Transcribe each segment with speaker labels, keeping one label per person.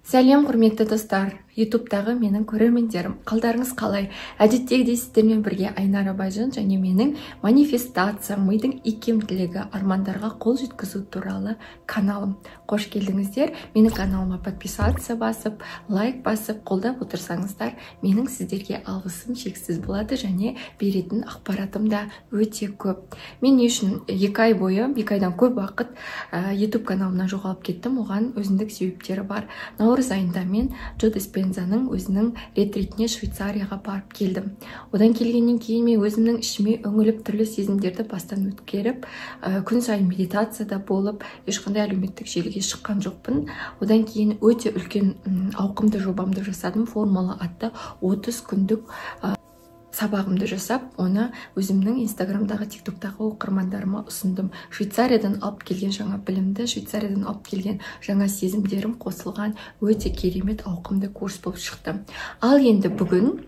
Speaker 1: Сәлем құрметті достар, ютубтағы менің көрермендерім, қалдарыңыз қалай? Әдеттегідей сіздермен бірге Айнара Байжан және менің манифестация, мидың икемділігі, армандарға қол жеткізу туралы каналым. Қош келдіңіздер. Менің каналыма подписаться басып, лайк басып, қолдап отырсаңыздар, менің сіздерге алғысым шексіз болады және беретін ақпаратым да өте көп. Мен не үшін 2 ай бойы, 2 айдан көп уақыт YouTube каналымнан жоғалып кеттім. Оған өзіндік себептері бар. Наурыз айында мен Джо Диспензаның өзінің ретритіне Швейцарияға барып келдім. Одан келгеннен кейін мен өзімнің ішіме үңіліп түрлі сезімдерді бастан өткеріп, күн сайын медитацияда болып, ешқандай әлеуметтік желіге шыққан жоқпын. Одан кейін өте үлкен ауқымды жобамды жасадым. Формула атты 30 күндік сабағымды жасап, оны өзімнің инстаграмдағы, тиктоктағы оқырмандарыма ұсындым. Швейцариядан алып келген жаңа білімді, Швейцариядан алып келген жаңа сезімдерім қосылған өте керемет ауқымды курс болып шықты. Ал енді бүгін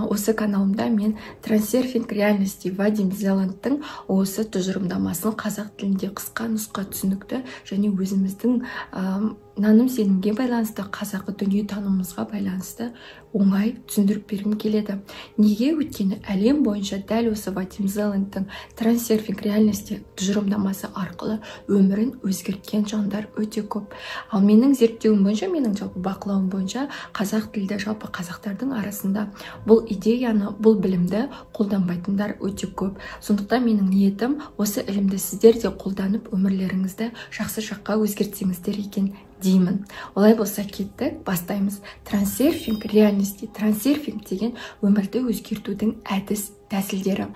Speaker 1: осы каналымда мен трансерфинг реальности Вадим Зеландтың осы тұжырымдамасын қазақ тілінде қысқа нұсқа түсінікті және өзіміздің наным сенімге байланысты, қазақы дүниетанымымызға байланысты оңай түсіндіріп бергім келеді. Неге? Өйткені әлем бойынша дәл осы Вадим Зеландтың трансерфинг реальности тұжырымдамасы арқылы өмірін өзгерткен жандар өте көп. Ал менің зерттеуім бойынша, менің жалпы бақылауым бойынша, қазақ тілді жалпы қазақтардың арасында бұл идеяны, бұл білімді қолданбайтындар өте көп. Сондықтан менің ниетім осы ілімді сіздер де қолданып өмірлеріңізді жақсы жаққа өзгертсеңіздер екен деймін. Олай болса кеттік, бастаймыз. Трансерфинг реальности. Трансерфинг деген өмірді өзгертудің әдіс тәсілдері.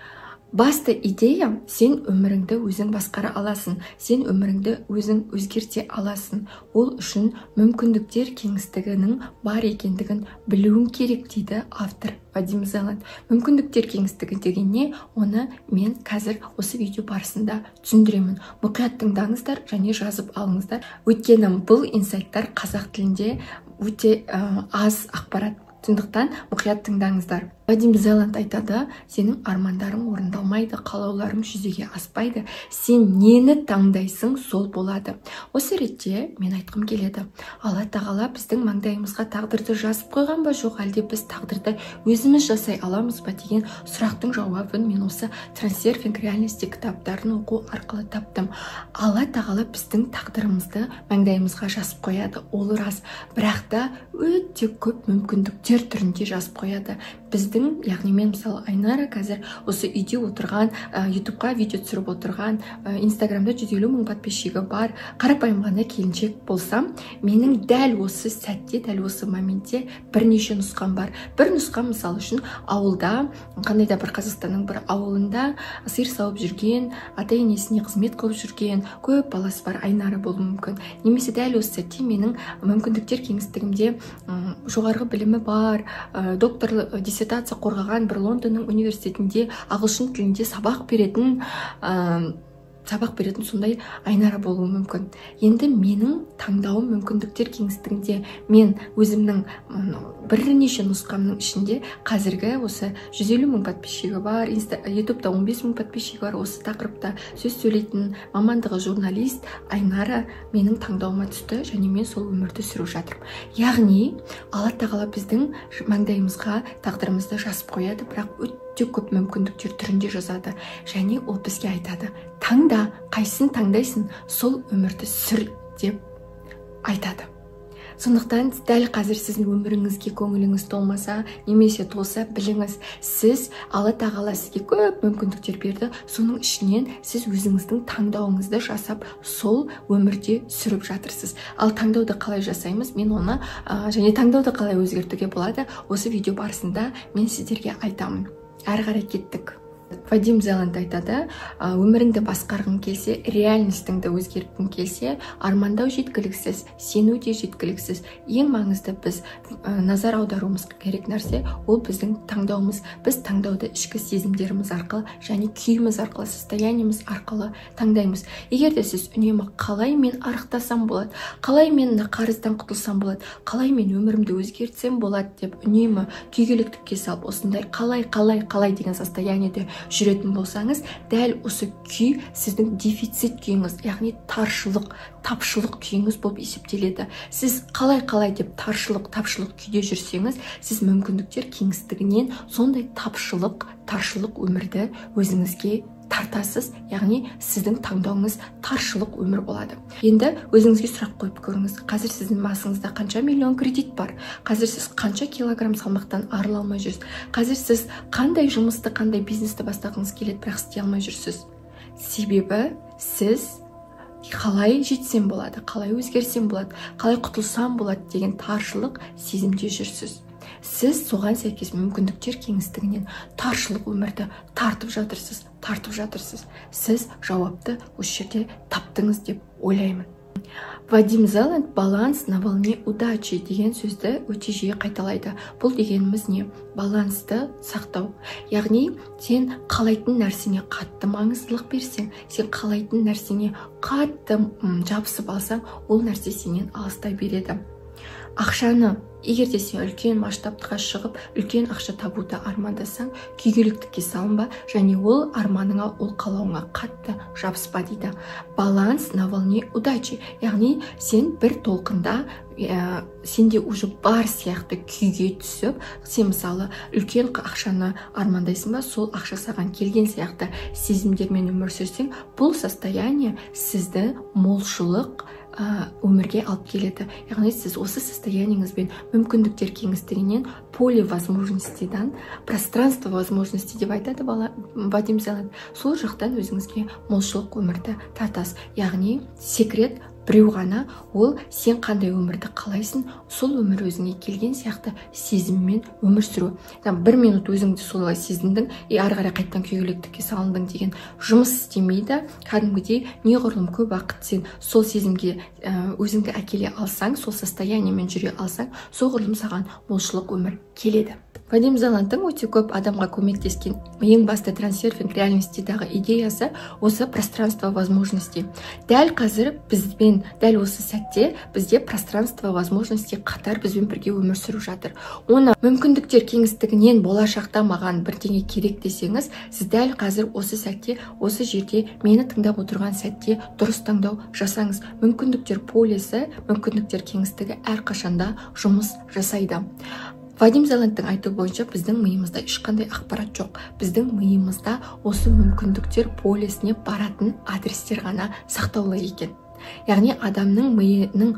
Speaker 1: Басты идея, сен өміріңді өзің басқара аласың, сен өміріңді өзің өзгерте аласың. Ол үшін мүмкіндіктер кеңістігінің бар екендігін білуің керек дейді автор Вадим Зеланд. Мүмкіндіктер кеңістігі деген не? Оны мен қазір осы видео барысында түсіндіремін. Мұқият тыңдаңыздар және жазып алыңыздар. Өйткені бұл инсайттар қазақ тілінде өте аз ақпарат. Сондықтан мұқият тыңдаңыздар. Вадим Зеланд айтады, сенің армандарың орындалмайды, қалауларың жүзеге аспайды. Сен нені таңдайсың, сол болады. Осы ретте мен айтқым келеді. Алла тағала біздің маңдайымызға тағдырды жазып қойған ба, жоқ әлде біз тағдырды өзіміз жасай аламыз ба деген сұрақтың жауабын мен осы трансерфинг реальности кітаптарын оқу арқылы таптым. Алла тағала біздің тағдырымызды маңдайымызға жазып қояды. Ол рас, бірақ та өте көп мүмкіндіктер түрінде жазып қояды. Біздің, яғни мен мысалы Айнара қазір осы үйде отырған, ютубқа видео түсіріп отырған, инстаграмда 150 000 подписчигі бар, қарапайым ғана келіншек болсам, менің дәл осы сәтте, дәл осы моментте бірнеше нұсқам бар. Бір нұсқа мысалы үшін ауылда, қандай да бір Қазақстанның бір ауылында сиыр сауып жүрген, ата-енесіне қызмет қылып жүрген көп баласы бар Айнара болуы мүмкін. Немесе дәл осы сәтте менің мүмкіндіктер кеңістігімде жоғарғы білімі бар, доктор диссертация қорғаған бір Лондонның университетінде ағылшын тілінде сабақ беретін сондай Айнара болуы мүмкін. Енді менің таңдауым мүмкіндіктер кеңістігінде, мен өзімнің бірнеше нұсқамның ішінде қазіргі осы 150 000 подписчигі бар, ютубта 15 000 подписчигі бар, осы тақырыпта сөз сөйлейтін, мамандығы журналист Айнара менің таңдауыма түсті және мен сол өмірді сүріп жатырмын. Яғни Алла тағала біздің маңдайымызға тағдырымызды жазып қояды, бірақ өте көп мүмкіндіктер түрінде жазады және ол бізге айтады, таңда, қайсын таңдайсың, сол өмірді сүр деп айтады. Сондықтан дәл қазір сіздің өміріңізге көңіліңіз толмаса, немесе толса, біліңіз, сіз Алла тағала сізге көп мүмкіндіктер берді, соның ішінен сіз өзіңіздің таңдауыңызды жасап, сол өмірде сүріп жатырсыз. Ал таңдауды қалай жасаймыз? Мен оны және таңдауды қалай өзгертуге болады? Осы видео барысында мен сіздерге айтамын. Әрі қарай кеттік. Вадим Зеланд айтады, өміріңді басқарғың келсе, реальностіңді өзгерткің келсе, армандау жеткіліксіз, сену де жеткіліксіз. Ең маңызды біз назар аударуымыз керек нәрсе, ол біздің таңдауымыз. Біз таңдауды ішкі сезімдеріміз арқылы және күйіміз арқылы, состояниеміз арқылы таңдаймыз. Егер де сіз үнемі қалай мен арықтасам болады, қалай мен қарыздан құтылсам болады, қалай мен өмірімді өзгертсем болады деп үнемі күйгелектікке салып, осындай қалай деген состояниеде жүретін болсаңыз, дәл осы күй сіздің дефицит күйіңіз, яғни таршылық, тапшылық күйіңіз болып есептеледі. Сіз қалай деп таршылық күйде жүрсеңіз, сіз мүмкіндіктер кеңістігінен сондай таршылық өмірді өзіңізге тартасыз, яғни сіздің таңдауыңыз таршылық өмір болады. Енді өзіңізге сұрақ қойып көріңіз. Қазір сіздің басыңызда қанша миллион кредит бар? Қазір сіз қанша килограмм салмақтан арыла алмай жүрсіз? Қазір сіз қандай жұмысты, қандай бизнесті бастағыңыз келеді, бірақ істей алмай жүрсіз? Себебі сіз қалай жетсем болады, қалай өзгерсем болады, қалай құтылсам болады деген таршылық сезімде жүрсіз. Сіз соған сәйкес мүмкіндіктер кеңістігінен таршылық өмірді тартып жатырсыз. Сіз жауапты осы жерде таптыңыз деп ойлаймын. Вадим Зеланд баланс на волне удачи деген сөзді өте жиі қайталайды. Бұл дегеніміз не? Балансты сақтау. Яғни сен қалайтын нәрсеңе қатты маңыздылық берсең, сен қалайтын нәрсеңе қатты жабысып алсаң, ол нәрсе сенен алыстай береді. Ақшаны, егер де сен үлкен масштабтыға шығып, үлкен ақша табуды армандасаң, күйгелектікке салынба, және ол арманыңа, ол қалауыңа қатты жабыспа дейді. Баланс на волне удачи. Яғни сен бір толқында сенде уже бар сияқты күйге түсіп, сен мысалы үлкен ақшаны армандайсың ба, сол ақша саған келген сияқты сезімдермен өмір сүрсең, бұл состояние сізді молшылық өмірге алып келеді. Яғни сіз осы состояниеңізбен мүмкіндіктер кеңістігінен поле возможностейдан пространство возможностей деп айтады Вадим Зеланд. Сол жақтан өзіңізге молшылық өмірді тартасыз. Яғни секрет біреу ғана, ол сен қандай өмірді қалайсың, сол өмір өзіңе келген сияқты сезіммен өмір сүру. Бір минут өзіңді солай сезіндің, ары қарай қайттан күйгелектікке салындың деген жұмыс істемейді. Кәдімгідей неғұрлым көп уақыт сен сол сезімге өзіңді әкеле алсаң, сол состояниемен жүре алсаң, соғұрлым саған молшылық өмір келеді. Вадим Зеландтың өте көп адамға көмектескен ең басты трансерфинг реальностидағы идеясы осы пространство возможностей. Дәл қазір бізбен, дәл осы сәтте бізде пространство возможностей қатар бізбен бірге өмір сүріп жатыр. Оны мүмкіндіктер кеңістігінен болашақта маған бірдеңе керек десеңіз, сіз дәл қазір осы сәтте, осы жерде мені тыңдап отырған сәтте дұрыс таңдау жасаңыз. Мүмкіндіктер полисі, мүмкіндіктер кеңістігі әрқашанда жұмыс жасайды. Вадим Зеландтың айтуы бойынша біздің миымызда ешқандай ақпарат жоқ. Біздің миымызда осы мүмкіндіктер полисіне баратын адрестер ғана сақтаулы екен. Яғни адамның миының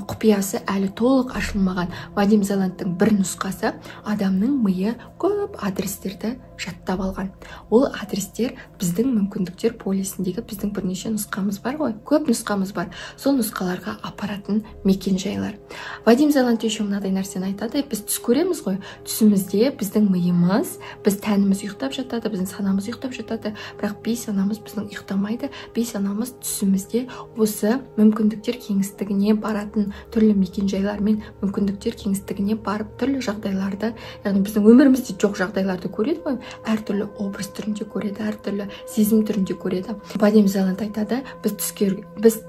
Speaker 1: құпиясы әлі толық ашылмаған. Вадим Зеландтың бір нұсқасы, адамның миы көп адрестерді жаттап алған. Ол адрестер біздің мүмкіндіктер полисіндегі біздің бірнеше нұсқамыз бар ғой, көп нұсқамыз бар. Сол нұсқаларға апаратын мекен жайлар. Вадим Зеланд еще мынадай нәрсені айтады, біз түс көреміз ғой, түсімізде біздің миымыз, біз тәніміз ұйықтап жатады, біздің санамыз ұйықтап жатады, бірақ бейсанамыз біздің ұйықтамайды. Бейсанамыз түсімізде осы мүмкіндіктер кеңістігіне баратын түрлі мекен жайлармен мүмкіндіктер кеңістігіне барып түрлі жағдайларды, яғни біздің өмірімізде жоқ жағдайларды көреді ғой, әртүрлі образ түрінде көреді, әртүрлі сезім түрінде көреді. Вадим Зеланд айтады, біз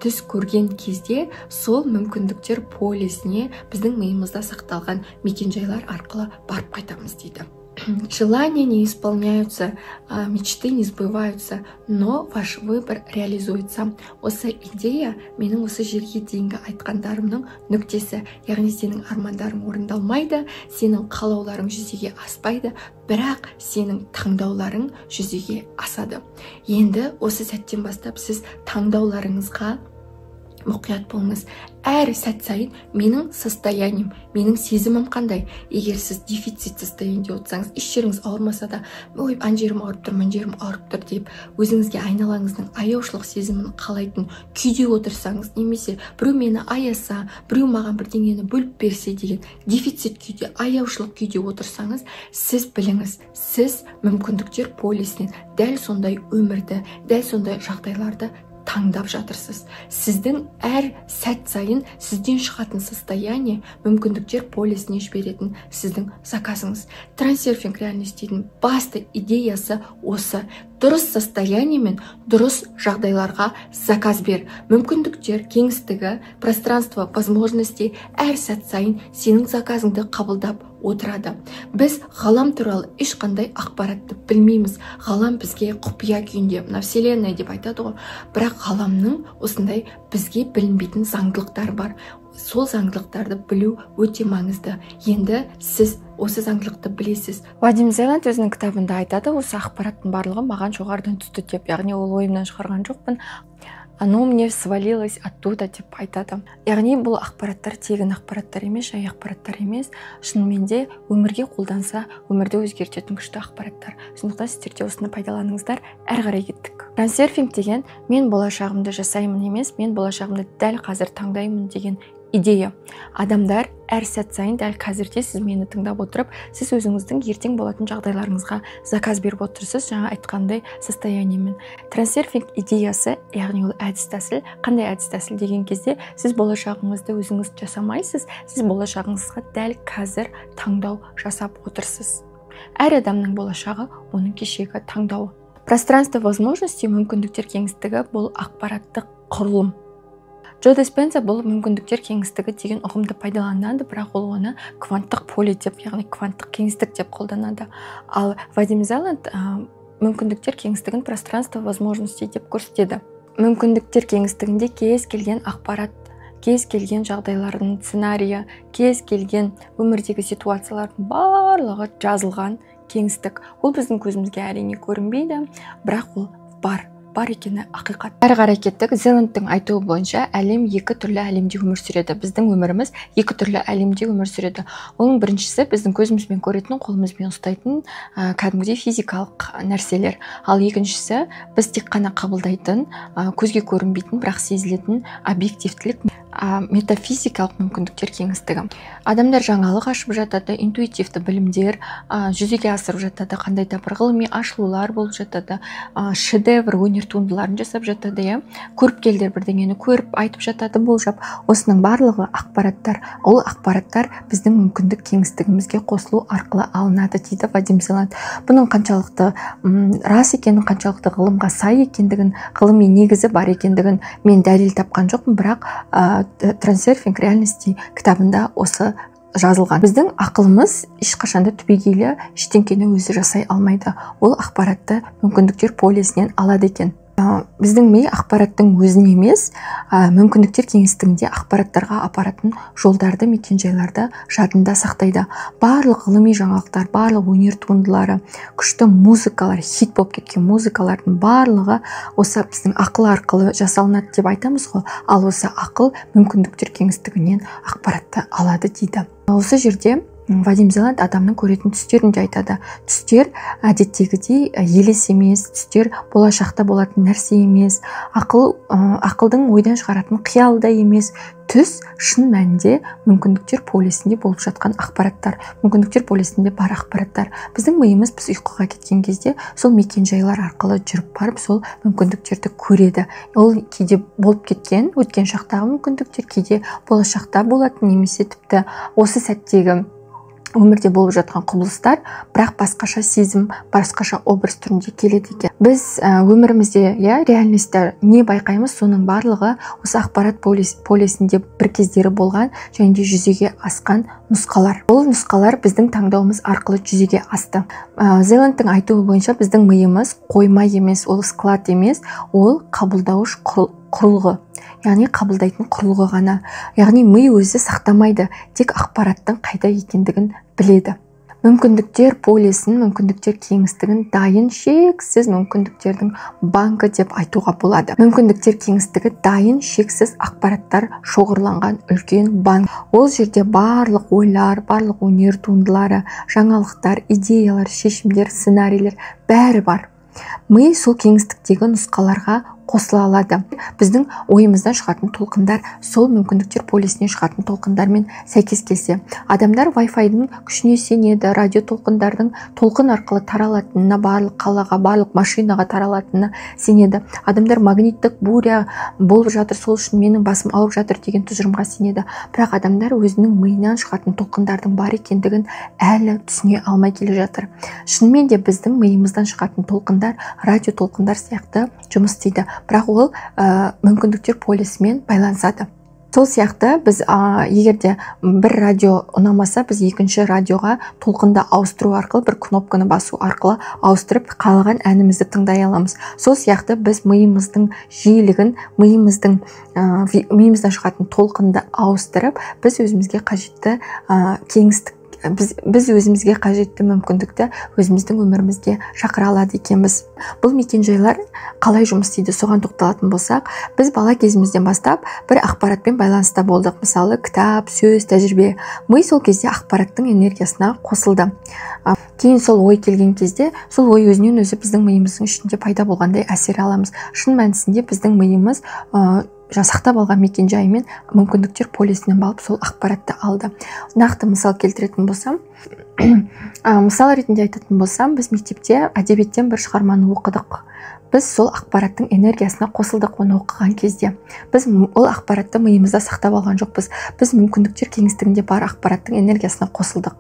Speaker 1: түс көрген кезде сол мүмкіндіктер полисіне біздің миымызда сақталған мекен жайлар арқылы барып қайтамыз дейді. Желания не исполняются, мечты не сбываются, но ваш выбор реализуется. Осы идея менің осы жерге дейінгі айтқандарымның нүктесі. Яғни сенің армандарың орындалмайды, сенің қалауларың жүзеге аспайды, бірақ сенің таңдауларың жүзеге асады. Енді осы сәттен бастап сіз таңдауларыңызға мұқият болыңыз. Әр сәт сайын менің состоянием, менің сезімім қандай? Егер сіз дефицит состояниеде отырсаңыз, еш жеріңіз ауырмаса да, ой, ана жерім ауырып тұр, мына жерім ауырып тұр деп, өзіңізге айналаңыздың аяушылық сезімін қалайтын күйде отырсаңыз, немесе біреу мені аяса, біреу маған бірдеңені бөліп берсе деген дефицит күйде, аяушылық күйде отырсаңыз, сіз біліңіз, сіз мүмкіндіктер полисінен дәл сондай өмірді, дәл сондай жағдайларды таңдап жатырсыз. Сіздің әр сәт сайын сізден шығатын состояние мүмкіндіктер полисіне жіберетін сіздің заказыңыз. Трансерфинг реальностидің басты идеясы осы. дұрыс состояние мен дұрыс жағдайларға заказ бер. Мүмкіндіктер кеңістігі, пространство возможностей әр сәт сайын сенің заказыңды қабылдап отырады. Біз ғалам туралы ешқандай ақпаратты білмейміз. Ғалам бізге құпия күйінде, мына вселенная деп айтады ғой. Бірақ ғаламның осындай бізге білінбейтін заңдылықтары бар. Сол заңдылықтарды білу өте маңызды. Енді сіз осы заңдылықты білесіз. Вадим Зеланд өзінің кітабында айтады, осы ақпараттың барлығы маған жоғарыдан түсті деп, яғни ол ойымнан шығарған жоқпын. Оно мне свалилось оттуда деп айтады. Яғни бұл ақпараттар тегін ақпараттар емес, жай ақпараттар емес, шынымен де өмірге қолданса, өмірді өзгертетін күшті ақпараттар. Сондықтан сіздер де осыны пайдаланыңыздар. Әрі қарай кеттік. Трансерфинг деген мен болашағымды жасаймын емес, мен болашағымды дәл қазір таңдаймын деген идея. Адамдар әр сәт сайын дәл қазірде сіз мені тыңдап отырып, сіз өзіңіздің ертең болатын жағдайларыңызға заказ беріп отырсыз, жаңа айтқандай состояниемен. Трансерфинг идеясы, яғни ол әдіс тәсіл. Қандай әдіс тәсіл деген кезде сіз болашағыңызды өзіңіз жасамайсыз, сіз болашағыңызға дәл қазір таңдау жасап отырсыз. Әр адамның болашағы оның кешегі таңдауы. Пространство возможностей, мүмкіндіктер кеңістігі бұл ақпараттық құрылым. Джо Диспенза бұл мүмкіндіктер кеңістігі деген ұғымды пайдаланады, бірақ ол оны кванттық поле деп, яғни кванттық кеңістік деп қолданады. Ал Вадим Зеланд мүмкіндіктер кеңістігін пространство возможностей деп көрсетеді. Мүмкіндіктер кеңістігінде кез келген ақпарат, кез келген жағдайлардың сценарийі, кез келген өмірдегі ситуациялардың барлығы жазылған кеңістік. Ол біздің көзімізге әрине көрінбейді, бірақ ол бар екені ақиқат. Әрі қарай кеттік. Зеландтың айтуы бойынша әлем екі түрлі әлемде өмір сүреді. Біздің өміріміз екі түрлі әлемде өмір сүреді. Оның біріншісі біздің көзімізбен көретін, қолымызбен ұстайтын кәдімгідей физикалық нәрселер. Ал екіншісі біз тек қана қабылдайтын, көзге көрінбейтін, бірақ сезілетін объективтілік, метафизикалық мүмкіндіктер кеңістігі. Адамдар жаңалық ашып жатады, интуитивті білімдер жүзеге асырып жатады, қандай да бір ғылыми ашылулар болып жатады, шедевр өнер туындыларын жасап жатады, көріпкелдер бірдеңені көріп айтып жатады, болжап. Осының барлығы ақпараттар. Ол ақпараттар біздің мүмкіндік кеңістігімізге қосылу арқылы алынады дейді Вадим Зеланд. Бұның қаншалықты рас екенін, қаншалықты ғылымға сай екендігін, ғылыми негізі бар екендігін мен дәлел тапқан жоқпын, бірақ Трансерфинг реальности кітабында осы жазылған. Біздің ақылымыз ешқашанда түбегейлі ештеңкені өзі жасай алмайды. Ол ақпаратты мүмкіндіктер полисінен алады екен. Біздің ми ақпараттың өзін емес, мүмкіндіктер кеңістігінде ақпараттарға апаратын жолдарды, мекенжайларды жадында сақтайды. Барлық ғылыми жаңалықтар, барлық өнер туындылары, күшті музыкалар, хит болып кеткен музыкалардың барлығы осы біздің ақыл арқылы жасалынады деп айтамыз ғой. Ал осы ақыл мүмкіндіктер кеңістігінен ақпаратты алады дейді. Осы жерде Вадим Зеланд адамның көретін түстерін де айтады. Түстер әдеттегідей елес емес, түстер болашақта болатын нәрсе емес, ақылдың ойдан шығаратын қиял да емес. Түс шын мәнінде мүмкіндіктер полисінде болып жатқан ақпараттар, мүмкіндіктер полисінде бар ақпараттар. Біздің миымыз біз ұйқыға кеткен кезде сол мекенжайлар арқылы жүріп барып сол мүмкіндіктерді көреді. Ол кейде болып кеткен өткен шақтағы мүмкіндіктер, кейде болашақта болатын, немесе тіпті осы сәттегі өмірде болып жатқан құбылыстар, бірақ басқаша сезім, басқаша образ түрінде келеді екен. Біз өмірімізде, реальностьта не байқаймыз, соның барлығы осы ақпарат полисінде бір кездері болған және де жүзеге асқан нұсқалар. Ол нұсқалар біздің таңдауымыз арқылы жүзеге асты. Зеландтың айтуы бойынша біздің миымыз қойма емес, ол склад емес, ол қабылдауыш құрылғы. Яғни қабылдайтын құрылғы ғана. Яғни ми өзі сақтамайды, тек ақпараттың қайда екендігін біледі. Мүмкіндіктер полисін, мүмкіндіктер кеңістігін дайын шексіз мүмкіндіктердің банкі деп айтуға болады. Мүмкіндіктер кеңістігі дайын шексіз ақпараттар шоғырланған үлкен банк. Ол жерде барлық ойлар, барлық өнер туындылары, жаңалықтар, идеялар, шешімдер, сценарийлер бәрі бар. Ми сол кеңістіктегі нұсқаларға қосыла алады. Біздің ойымыздан шығатын толқындар сол мүмкіндіктер полисінен шығатын толқындармен сәйкес келсе, адамдар Wi-Fi-дың күшіне сенеді, радио толқындардың толқын арқылы таралатынына, барлық қалаға, барлық машинаға таралатынына сенеді. Адамдар магниттік буря болып жатыр, сол үшін менің басым ауырып жатыр деген тұжырымға сенеді. Бірақ адамдар өзінің миынан шығатын толқындардың бар екендігін әлі түсіне алмай келе жатыр. Шынымен де біздің миымыздан шығатын толқындар радио толқындар сияқты жұмыс істейді, бірақ ол мүмкіндіктер полисімен байланысады. Сол сияқты біз егерде бір радио ұнамаса, біз екінші радиоға толқынды ауыстыру арқылы, бір кнопканы басу арқылы ауыстырып қалаған әнімізді тыңдай аламыз. Сол сияқты біз миымыздың жиілігін, миымыздан шығатын толқынды ауыстырып, біз өзімізге қажетті кеңістік, біз өзімізге қажетті мүмкіндікті өзіміздің өмірімізге шақыра алады екенбіз. Бұл мекенжайлар қалай жұмыс істейді, соған тоқталатын болсақ, біз бала кезімізден бастап бір ақпаратпен байланыста болдық. Мысалы, кітап, сөз, тәжірибе. Ми сол кезде ақпараттың энергиясына қосылды. Кейін сол ой келген кезде, сол ой өзінен өзі біздің миымыздың ішінде пайда болғандай әсер аламыз. Шын мәнісінде біздің миымыз жасақтап алған мекенжайы мен мүмкіндіктер полисінен балып сол ақпаратты алды. Нақты мысал келтіретін болсам, мысал ретінде айтатын болсам, біз мектепте әдебиеттен бір шығарманы оқыдық. Біз сол ақпараттың энергиясына қосылдық оны оқыған кезде. Біз ол ақпаратты миымызда сақтап алған жоқпыз. Біз мүмкіндіктер кеңістігінде бар ақпараттың энергиясына қосылдық.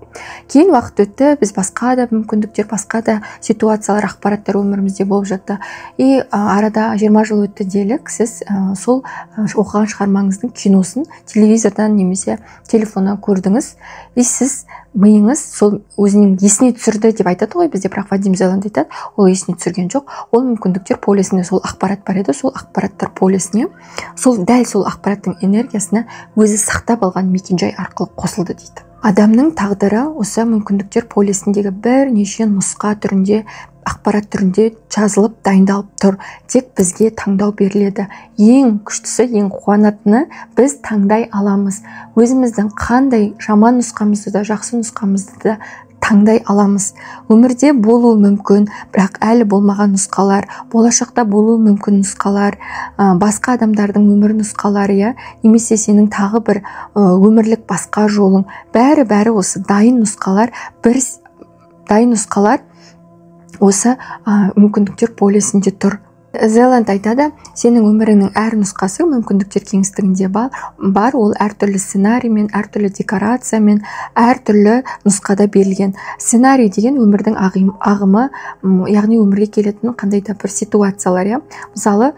Speaker 1: Кейін уақыт өтті, біз басқа да мүмкіндіктер, басқа да ситуациялар, ақпараттар өмірімізде болып жатты. И арада 20 жыл өтті делік, сіз сол оқыған шығармаңыздың киносын телевизордан немесе телефоннан көрдіңіз. И сіз миыңыз сол өзінің есіне түсірді деп айтады ғой бізде, бірақ Вадим Зеланд айтады, ол есіне түсірген жоқ. Ол мүмкіндіктер полисінде сол ақпарат бар еді, сол ақпараттар полисіне, дәл сол ақпараттың энергиясына өзі сақтап алған мекенжай арқылы қосылды дейді. Адамның тағдыры осы мүмкіндіктер полисіндегі бірнеше нұсқа түрінде, ақпарат түрінде жазылып, дайындалып тұр. Тек бізге таңдау беріледі. Ең күштісі, ең қуанатыны біз таңдай аламыз. Өзіміздің қандай жаман нұсқамызды да, жақсы нұсқамызды да таңдай аламыз. Өмірде болуы мүмкін, бірақ әлі болмаған нұсқалар, болашақта болуы мүмкін нұсқалар, басқа адамдардың өмір нұсқалары, немесе сенің тағы бір өмірлік басқа жолың, бәрі осы дайын нұсқалар, осы мүмкіндіктер полисінде тұр. Зеланд айтады, сенің өміріңнің әр нұсқасы мүмкіндіктер кеңістігінде бар, ол әртүрлі сценариймен, әртүрлі декорациямен, әртүрлі нұсқада берілген. Сценарий деген өмірдің ағымы, яғни өмірге келетін қандай да бір ситуациялар. Мысалы,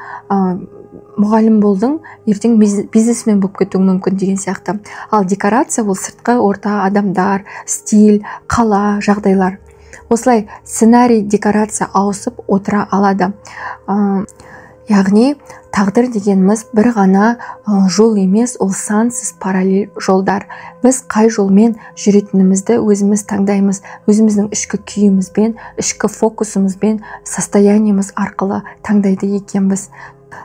Speaker 1: мұғалім болдың, ертең бизнесмен болып кетуің мүмкін деген сияқты. Ал декорация ол сыртқы орта, адамдар, стиль, қала, жағдайлар. Осылай сценарий, декорация ауысып отыра алады. Яғни тағдыр дегеніміз бір ғана жол емес, ол сансыз параллель жолдар. Біз қай жолмен жүретінімізді өзіміз таңдаймыз, өзіміздің ішкі күйімізбен, ішкі фокусымызбен, состояниеміз арқылы таңдайды екенбіз.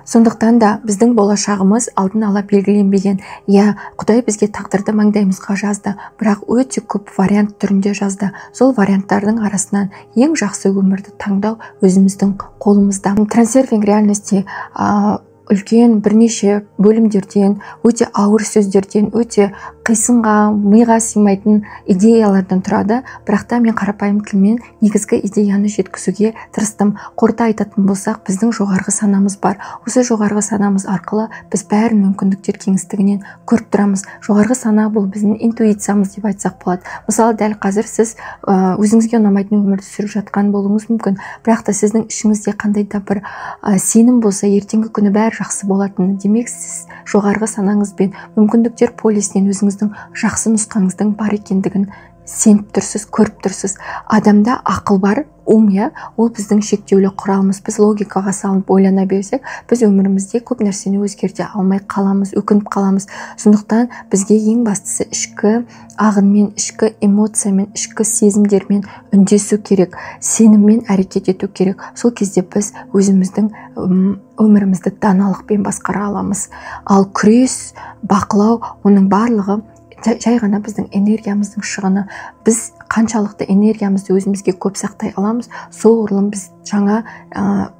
Speaker 1: Сондықтан да біздің болашағымыз алдын ала белгіленбеген. Құдай бізге тағдырды маңдайымызға жазды, бірақ өте көп вариант түрінде жазды. Сол варианттардың арасынан ең жақсы өмірді таңдау өзіміздің қолымызда. Трансерфинг реальности үлкен бірнеше бөлімдерден, өте ауыр сөздерден, өте қисынға, миға сыймайтын идеялардан тұрады. Бірақ та мен қарапайым тілмен негізгі идеяны жеткізуге тырыстым. Қорыта айтатын болсақ, біздің жоғарғы санамыз бар. Осы жоғарғы санамыз арқылы біз бәрін мүмкіндіктер кеңістігінен көріп тұрамыз. Жоғарғы сана бұл біздің интуициямыз деп айтсақ болады. Мысалы, дәл қазір сіз өзіңізге ұнамайтын өмірді сүріп жатқан болуыңыз мүмкін, бірақ та сіздің ішіңізде қандай да бір сенім болса, ертеңгі күні бәрі жақсы болатыны. Демек, сіз жоғарғы санаңызбен мүмкіндіктер полисінен өзіңіздің жақсы нұсқаңыздың бар екендігін сеніп тұрсыз, көріп тұрсыз. Адамда ақыл бар, ум, ол біздің шектеулі құралымыз. Біз логикаға салынып ойлана берсек, біз өмірімізде көп нәрсені өзгерте алмай қаламыз, өкініп қаламыз. Сондықтан бізге ең бастысы ішкі ағынмен, ішкі эмоциямен, ішкі сезімдермен үндесу керек, сеніммен әрекет ету керек. Сол кезде біз өзіміздің өмірімізді даналықпен басқара аламыз. Ал күрес, бақылау, оның барлығы жай ғана біздің энергиямыздың шығыны. Біз қаншалықты энергиямызды өзімізге көп сақтай аламыз, соғұрлым біз жаңа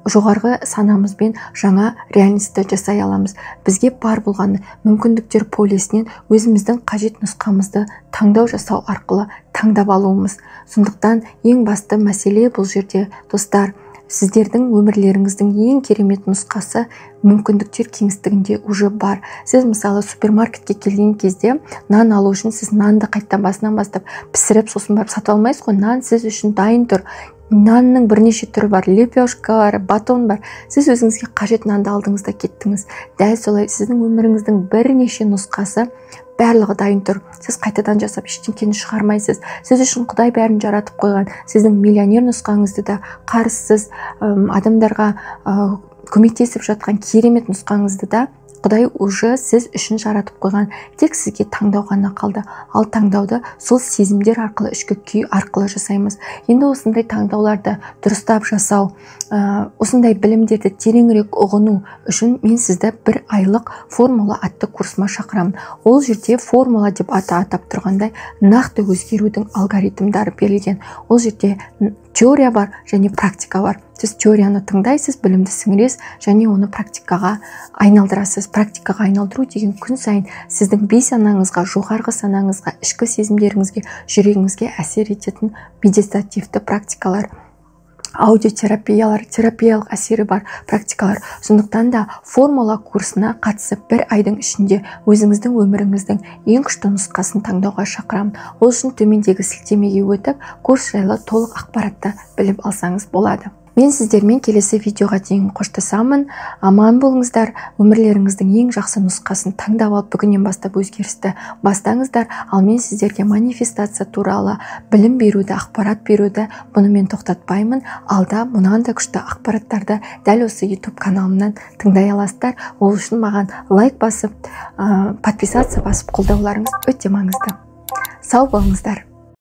Speaker 1: жоғарғы санамызбен жаңа реальностьті жасай аламыз. Бізге бар болған мүмкіндіктер полесінен өзіміздің қажет нұсқамызды таңдау жасау арқылы таңдап алуымыз. Сондықтан ең басты мәселе бұл жерде, достар, сіздердің өмірлеріңіздің ең керемет нұсқасы мүмкіндіктер кеңістігінде уже бар. Сіз мысалы супермаркетке келген кезде нан алу үшін сіз нанды қайттан басынан бастап пісіріп сосын барып сатып алмайсыз ғой. Нан сіз үшін дайын тұр. Нанның бірнеше түрі бар, лепешка бар, батон бар. Сіз өзіңізге қажет нанды алдыңыз да кеттіңіз. Дәл солай сіздің өміріңіздің бірнеше нұсқасы барлығы дайын тұр. Сіз қайтадан жасап ештеңені шығармайсыз. Сіз үшін Құдай бәрін жаратып қойған. Сіздің миллионер нұсқаңызды да қарызсыз адамдарға көмектесіп жатқан керемет нұсқаңызды да Құдай уже сіз үшін жаратып қойған. Тек сізге таңдау ғана қалды. Ал таңдауды сол сезімдер арқылы, ішкі күй арқылы жасаймыз. Енді осындай таңдауларды дұрыстап жасау, осындай білімдерді тереңірек ұғыну үшін мен сізді 1 айлық формула атты курсыма шақырамын. Ол жерде формула деп атап тұрғандай нақты өзгерудің алгоритмдары берілген. Ол жерде теория бар және практика бар. Сіз теорияны тыңдайсыз, білімді сіңіресіз және оны практикаға айналдырасыз. Практикаға айналдыру деген күн сайын сіздің бейсанаңызға, жоғарғы санаңызға, ішкі сезімдеріңізге, жүрегіңізге әсер ететін медитативті практикалар, аудиотерапиялар, терапиялық әсері бар практикалар. Сондықтан да формула курсына қатысып 1 айдың ішінде өзіңіздің өміріңіздің ең күшті нұсқасын таңдауға шақырамын. Ол үшін төмендегі сілтемеге өтіп, курс жайлы толық ақпаратты біліп алсаңыз болады. Мен сіздермен келесі видеоға дейін қоштасамын. Аман болыңыздар, өмірлеріңіздің ең жақсы нұсқасын таңдап алып, бүгіннен бастап өзгерісті бастаңыздар. Ал мен сіздерге манифестация туралы білім беруді, ақпарат беруді бұнымен тоқтатпаймын. Алда мұнан да күшті ақпараттарды дәл осы YouTube каналымнан тыңдай аласыздар. Ол үшін маған лайк басып, подписаться басып қолдауларыңыз өте маңызды. Сау болыңыздар.